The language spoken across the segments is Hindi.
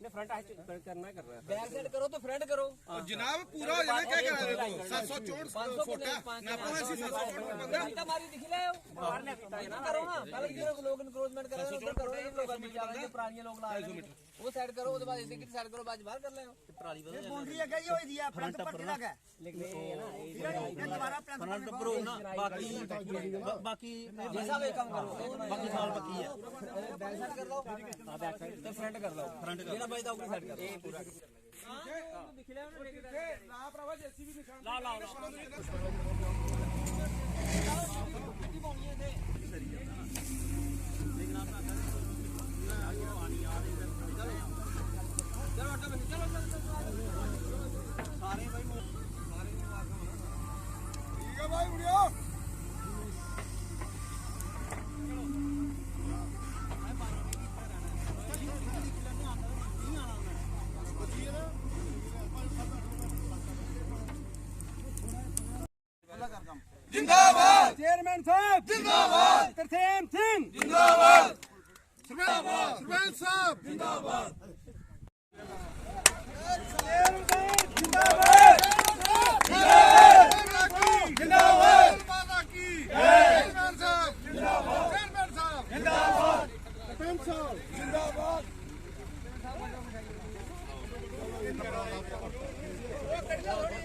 फ्रंट करना कर रहा है, बैक साइड करो तो फ्रंट करो जनाब पूरा हो जाना क्या करा रहे हो 764 फुट है ना को ऐसी 764 फुट बंदा हमारी दिख ले मारने करो ना पहले जो लोग एनक्रोचमेंट कर रहे हैं उधर करो ये लोग अभी जा रहे हैं पुराने लोग ला रहे हैं वो साइड करो उसके बाद इसी की साइड करो बाद बाहर कर ले पराली ये बाउंड्री है गई होई दिया फ्रंट पर लगा है लेकिन ये ना ये दोबारा फ्रंट पर हो ना बाकी जैसा भी काम करो बाकी साल बाकी है बैक साइड कर लो हां बैक साइड तो फ्रंट कर लो फ्रंट ये ना भाई तो अपनी साइड कर लो ना प्रभा जेसीबी निशान ला ठीक है भाई उड़ियो जिंदाबाद चेयरमैन साहब जिंदाबाद तरसेम सिंह जिंदाबाद सरपंच साहब जिंदाबाद जिंदाबाद जिंदाबाद माता की चेयरमैन साहब जिंदाबाद चेयरमैन साहब जिंदाबाद सरपंच साहब जिंदाबाद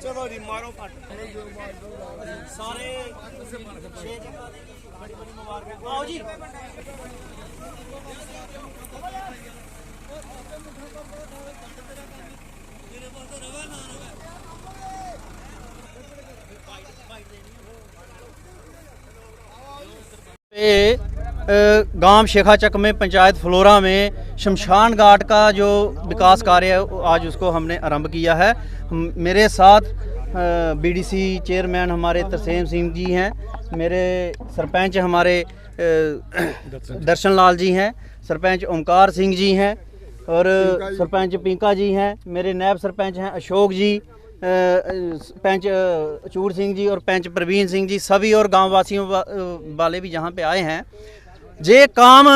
चलो जी मारो फट सारे 6 जगह बड़ी बड़ी मुबारक आओ जी गांव शेखाचक में पंचायत फ्लोरा में शमशान घाट का जो विकास कार्य है आज उसको हमने आरंभ किया है। मेरे साथ बीडीसी चेयरमैन हमारे तरसेम सिंह जी हैं, मेरे सरपंच हमारे दर्शन लाल जी हैं, सरपंच ओमकार सिंह जी हैं और सरपंच पिंका जी हैं, मेरे नायब सरपंच हैं अशोक जी, पंच चूर सिंह जी और पंच प्रवीण सिंह जी, सभी और गांव वासियों वाले भी जहां पे आए हैं। ये काम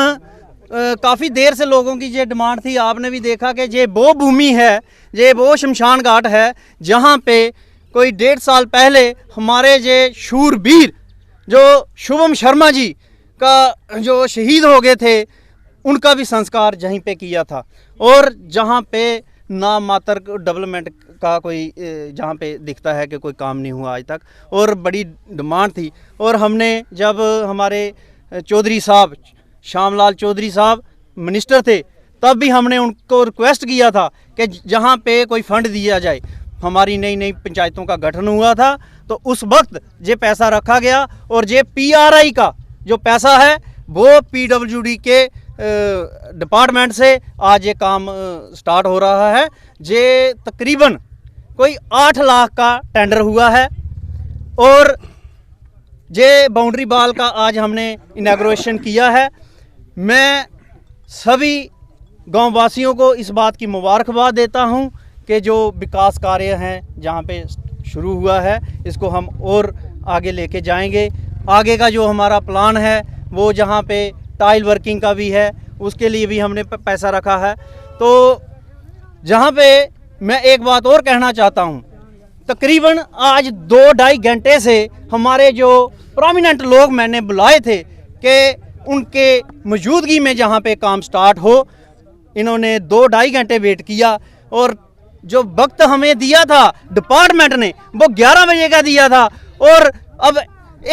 काफ़ी देर से लोगों की ये डिमांड थी। आपने भी देखा कि ये वो भूमि है, ये वो शमशान घाट है जहां पे कोई 1.5 साल पहले हमारे ये शूरवीर जो शुभम शर्मा जी का जो शहीद हो गए थे उनका भी संस्कार यहीं पे किया था और जहां पे नाम मात्र डेवलपमेंट का कोई जहाँ पे दिखता है कि कोई काम नहीं हुआ आज तक और बड़ी डिमांड थी। और हमने जब हमारे चौधरी साहब श्यामलाल चौधरी साहब मिनिस्टर थे तब भी हमने उनको रिक्वेस्ट किया था कि जहाँ पे कोई फंड दिया जाए। हमारी नई नई पंचायतों का गठन हुआ था तो उस वक्त ये पैसा रखा गया और ये PRI का जो पैसा है वो PWD के डिपार्टमेंट से आज ये काम स्टार्ट हो रहा है। ये तकरीबन कोई 8 लाख का टेंडर हुआ है और ये बाउंड्री बाल का आज हमने इनॉग्रेशन किया है। मैं सभी गांव वासियों को इस बात की मुबारकबाद देता हूं कि जो विकास कार्य हैं जहां पे शुरू हुआ है इसको हम और आगे लेके जाएंगे। आगे का जो हमारा प्लान है वो जहां पे टाइल वर्किंग का भी है उसके लिए भी हमने पैसा रखा है। तो जहां पे मैं एक बात और कहना चाहता हूं, तकरीबन आज 2-2.5 घंटे से हमारे जो प्रोमिनेंट लोग मैंने बुलाए थे कि उनके मौजूदगी में जहां पे काम स्टार्ट हो, इन्होंने 2-2.5 घंटे वेट किया और जो वक्त हमें दिया था डिपार्टमेंट ने वो 11 बजे का दिया था और अब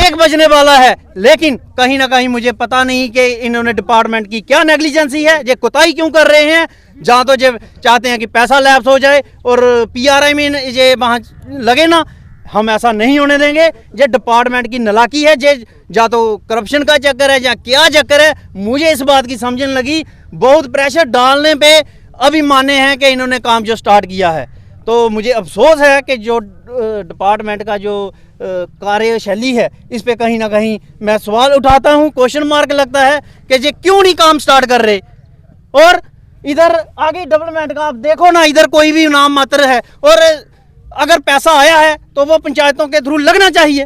1 बजने वाला है। लेकिन कहीं ना कहीं मुझे पता नहीं कि इन्होंने डिपार्टमेंट की क्या नेग्लिजेंसी है, ये कोताही क्यों कर रहे हैं। जहाँ तो ये चाहते हैं कि पैसा लैप्स हो जाए और PRI में ये वहाँ लगे ना, हम ऐसा नहीं होने देंगे। ये डिपार्टमेंट की नालायकी है, ये या तो करप्शन का चक्कर है या क्या चक्कर है, मुझे इस बात की समझने लगी। बहुत प्रेशर डालने पे अभी माने हैं कि इन्होंने काम जो स्टार्ट किया है। तो मुझे अफसोस है कि जो डिपार्टमेंट का जो कार्यशैली है इस पे कहीं ना कहीं मैं सवाल उठाता हूं, क्वेश्चन मार्क लगता है कि ये क्यों नहीं काम स्टार्ट कर रहे। और इधर आगे डेवलपमेंट का आप देखो ना, इधर कोई भी नाम मात्र है और अगर पैसा आया है तो वो पंचायतों के थ्रू लगना चाहिए।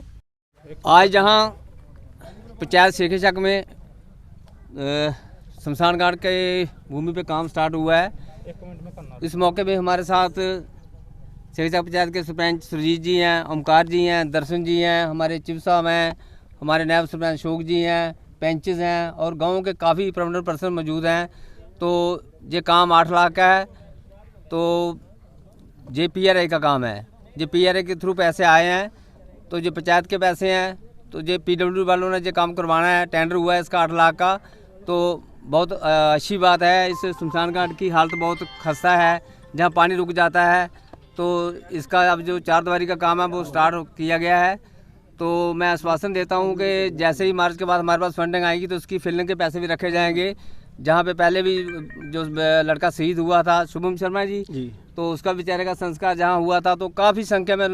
आज जहां पंचायत शेखाचक में शमशान घाट के भूमि पे काम स्टार्ट हुआ है। इस मौके पे हमारे साथ शेखचक पंचायत के सरपंच सुरजीत जी हैं, ओमकार जी हैं, दर्शन जी हैं, हमारे चिफ साहब हैं, हमारे नायब सरपंच अशोक जी हैं, पेंचेस हैं और गाँव के काफ़ी प्रोमिनेंट पर्सन मौजूद हैं। तो ये काम 8 लाख का है। तो ये PRA का काम है। ये PRA के थ्रू पैसे आए हैं, तो ये पंचायत के पैसे हैं। तो ये PW वालों ने ये काम करवाना है, टेंडर हुआ है इसका 8 लाख का। तो बहुत अच्छी बात है। इस शमशान घाट की हालत बहुत खस्ता है, जहाँ पानी रुक जाता है। तो इसका अब जो 4 दीवारी का काम है वो स्टार्ट किया गया है। तो मैं आश्वासन देता हूँ कि जैसे ही मार्च के बाद हमारे पास फंडिंग आएगी तो उसकी फिलिंग के पैसे भी रखे जाएंगे। जहाँ पे पहले भी जो लड़का शहीद हुआ था शुभम शर्मा जी, तो उसका बेचारे का संस्कार जहाँ हुआ था, तो काफ़ी संख्या में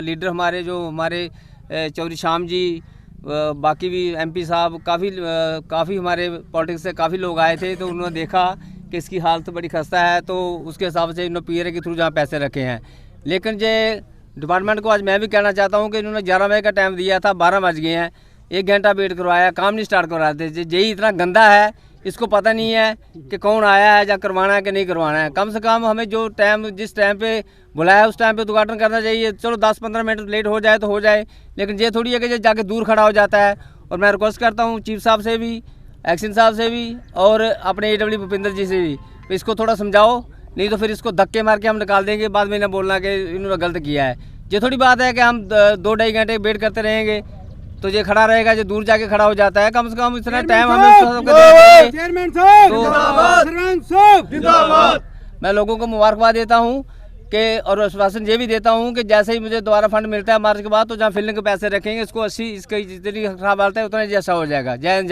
लीडर हमारे जो हमारे चौधरी श्याम जी, बाकी भी MP साहब, काफ़ी हमारे पॉलिटिक्स से काफ़ी लोग आए थे। तो उन्होंने देखा कि इसकी हालत बड़ी खस्ता है, तो उसके हिसाब से इन्होंने PRA के थ्रू जहाँ पैसे रखे हैं। लेकिन ये डिपार्टमेंट को आज मैं भी कहना चाहता हूँ कि इन्होंने 11 बजे का टाइम दिया था, 12 बज गए हैं, 1 घंटा वेट करवाया, काम नहीं स्टार्ट करवा रहे थे। यही इतना गंदा है, इसको पता नहीं है कि कौन आया है या करवाना है कि नहीं करवाना है। कम से कम हमें जो टाइम जिस टाइम पे बुलाया उस टाइम पे उद्घाटन करना चाहिए। चलो 10-15 मिनट लेट हो जाए तो हो जाए, लेकिन ये थोड़ी है कि ये जाके दूर खड़ा हो जाता है। और मैं रिक्वेस्ट करता हूँ चीफ साहब से भी, एक्शन साहब से भी और अपने AW भूपिंदर जी से भी, इसको थोड़ा समझाओ, नहीं तो फिर इसको धक्के मार के हम निकाल देंगे। बाद में ना बोलना कि इन्होंने गलत किया है। ये थोड़ी बात है कि हम 2-2.5 घंटे वेट करते रहेंगे तो ये खड़ा रहेगा, जो दूर जाके खड़ा हो जाता है। कम से कम इतना टाइम हमें चेयरमैन साहब जिंदाबाद, सरपंच जिंदाबाद। मैं लोगों को मुबारकबाद देता हूँ कि और आश्वासन ये भी देता हूँ कि जैसे ही मुझे दोबारा फंड मिलता है मार्च के बाद, तो जहाँ फिलिंग के पैसे रखेंगे इसको 80 इसकी जितनी खराब हालत है उतना जैसा हो जाएगा। जय हिंद।